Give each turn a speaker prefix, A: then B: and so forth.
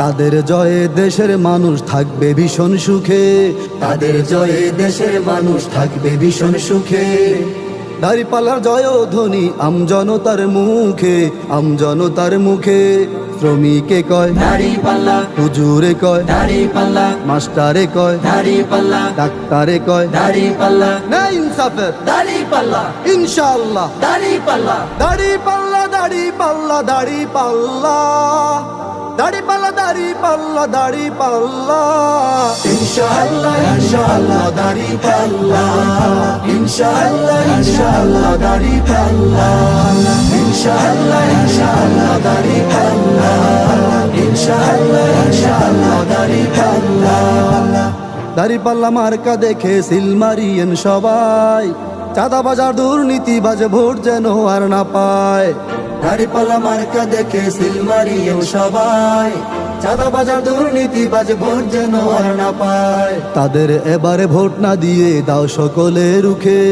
A: তাদের জয়ে দেশের মানুষ থাকবে ভীষণ সুখে,
B: তাদের জয়ে দেশের মানুষ থাকবে ভীষণ সুখে।
A: দাঁড়িপাল্লার জয় ধ্বনি আমজনতার মুখে, আমজনতার মুখে। শ্রমিকে কয়
B: দাঁড়িপাল্লা,
A: হুজুরে কয়
B: দাঁড়িপাল্লা,
A: মাস্টারে কয়
B: দাঁড়িপাল্লা,
A: ডাক্তারে কয়
B: দাঁড়িপাল্লা,
A: না ইনসাফের
B: দাঁড়িপাল্লা,
A: ইনশাআল্লাহ।
B: দাঁড়িপাল্লা,
A: দাঁড়িপাল্লা দাঁড়িপাল্লা দাঁড়িপাল্লা দাঁড়িপাল্লা দাঁড়িপাল্লা দাঁড়িপাল্লা
B: ইনশাআল্লাহ, ইনশাআল্লাহ দাঁড়িপাল্লা, ইনশাআল্লাহ, ইনশাআল্লাহ দাঁড়িপাল্লা, ইনশাআল্লাহ, ইনশাআল্লাহ দাঁড়িপাল্লা, ইনশাআল্লাহ, ইনশাআল্লাহ দাঁড়িপাল্লা।
A: দাঁড়িপাল্লা মার্কা দেখে সিল মারিয়েন সবাই, চাঁদাবাজার দুর্নীতিবাজ ভোট যেন আর না পায়।
B: দাঁড়িপাল্লা মার্কা দেখে সিল মারিয়েন সবাই, চাঁদাবাজার দুর্নীতিবাজ ভোট যেন আর না পায়।
A: তাদের এবারে ভোট না দিয়ে দাও সকলে রুখে।